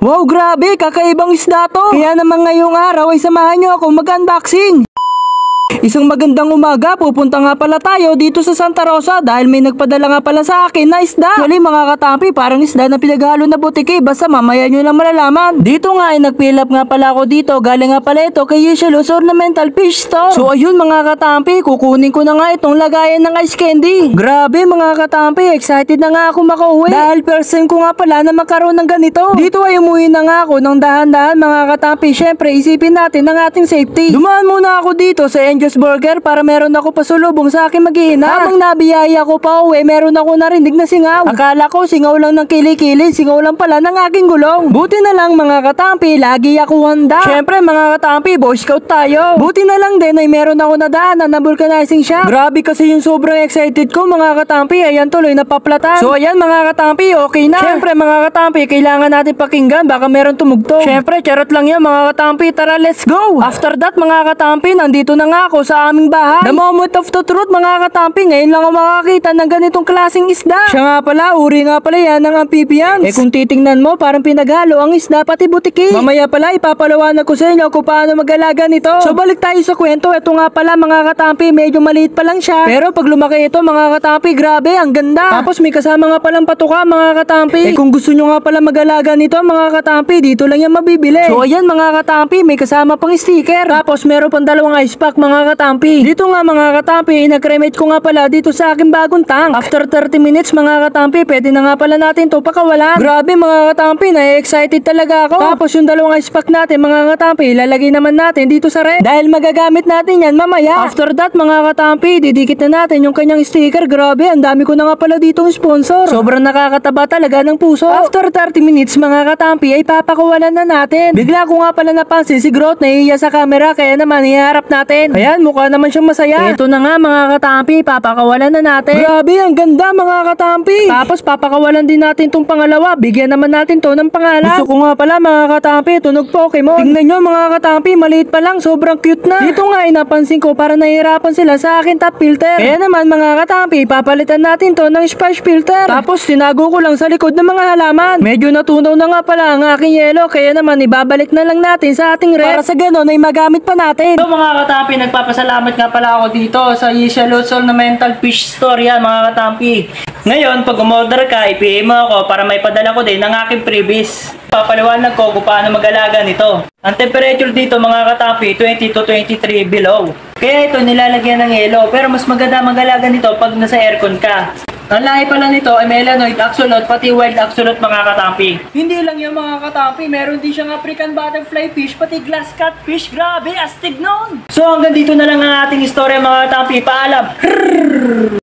Wow, grabe, kakaibang isda to. Kaya naman ngayong araw ay samahan nyo ako mag-unboxing. Isang magandang umaga, pupunta nga pala tayo dito sa Santa Rosa dahil may nagpadala nga pala sa akin na isda. Actually mga katampi, parang isda na pinaghalo na butiki, basta mamaya nyo na malalaman. Dito nga ay nag-fill up nga pala ako dito, galing nga pala ito kay Yeshelos Ornamental Fish Store. So ayun mga katampi, kukunin ko na nga itong lagayan ng ice candy. Grabe mga katampi, excited na nga ako makauwi dahil first time ko nga pala na magkaroon ng ganito. Dito ay umuwi na nga ako ng dahan-dahan mga katampi, syempre isipin natin ang ating safety. Dumaan muna ako dito sa Angel's Burger para meron ako pasulubong sa aking mag-iina. Habang nabiyaya ko pa uwi, meron ako narinig na singaw. Akala ko singaw lang ng kilikili, singaw lang pala ng aking gulong. Buti na lang mga katampi, lagi ako handa. Syempre mga katampi, Boy Scout tayo. Buti na lang din ay meron ako nadaanan na vulcanizing shop. Grabe kasi yung sobrang excited ko mga katampi, ayan tuloy napaplatan. So ayan mga katampi, okay na. Syempre mga katampi, kailangan natin pakinggan, baka meron tumugtog. Syempre charot lang yan mga katampi, tara let's go. After that mga katampi, nandito na nga ako sa aming bahay. The moment of the truth mga katampi, ngayon lang ako makakita ng ganitong klaseng isda. Siya nga pala, uri nga pala yan ng amphibians. Kung titingnan mo, parang pinaghalo ang isda pati butiki. Mamaya pala ipapalawanag ko sa inyo kung paano mag-alaga nito. So balik tayo sa kwento. Ito nga pala mga katampi, medyo maliit pa lang siya. Pero pag lumaki ito mga katampi, grabe, ang ganda. Tapos may kasama nga palang patuka mga katampi. Kung gusto nyo nga pala mag-alaga nito mga katampi, dito lang yan mabibili. So ayan mga katampi, may kasama pang sticker. Tapos meron pang dalawang ice pack mga katampi. Dito nga mga katampi, nag-cremate ko nga pala dito sa aking bagong tank. After 30 minutes mga katampi, pwede na nga pala natin to pakawalan. Grabe mga katampi, na-excited talaga ako. Tapos yung dalawang ice pack natin mga katampi, ilalagay naman natin dito sa ref. Dahil magagamit natin yan mamaya. After that mga katampi, didikit na natin yung kanyang sticker. Grabe, ang dami ko na nga pala ditong sponsor. Sobrang nakakataba talaga ng puso. After 30 minutes mga katampi, ay papakawalan na natin. Bigla ko nga pala napansin si Groot nahihiya sa camera, kaya naman iharap natin. Ayan, mukha naman siyang masaya. Ito na nga mga katampi, papakawalan na natin. Grabe, ang ganda mga katampi. Tapos papakawalan din natin tong pangalawa. Bigyan naman natin to ng pangalan. Gusto ko nga pala mga katampi, tunog Pokemon. Tingnan nyo mga katampi, maliit pa lang, sobrang cute na. Dito nga napansin ko para nahihirapan sila sa akin top filter. Kaya naman mga katampi, papalitan natin to ng splash filter. Tapos tinago ko lang sa likod ng mga halaman. Medyo natunaw na nga pala ang aking yelo, kaya naman ibabalik na lang natin sa ating ref para sa ganon ay magamit pa natin. So mga katampi, nagpapasalamat nga pala ako dito sa Yeshelos Ornamental Fish Store yan mga katampi. Ngayon, pag umorder ka, i-PM mo ako para may padala ko din ng aking freebies. Papaliwanag ko kung paano mag-alaga nito. Ang temperature dito mga katampi, 20 to 23 below. Kaya ito nilalagyan ng yelo, pero mas maganda mag-alaga nito pag nasa aircon ka. Ang lahi pala nito ay melanoid, axolot, pati wild axolot mga katampi. Hindi lang yung mga katampi, meron din siyang African butterfly fish, pati glass catfish. Grabe, astig nun! So hanggang dito na lang ang ating istorya mga katampi. Paalam!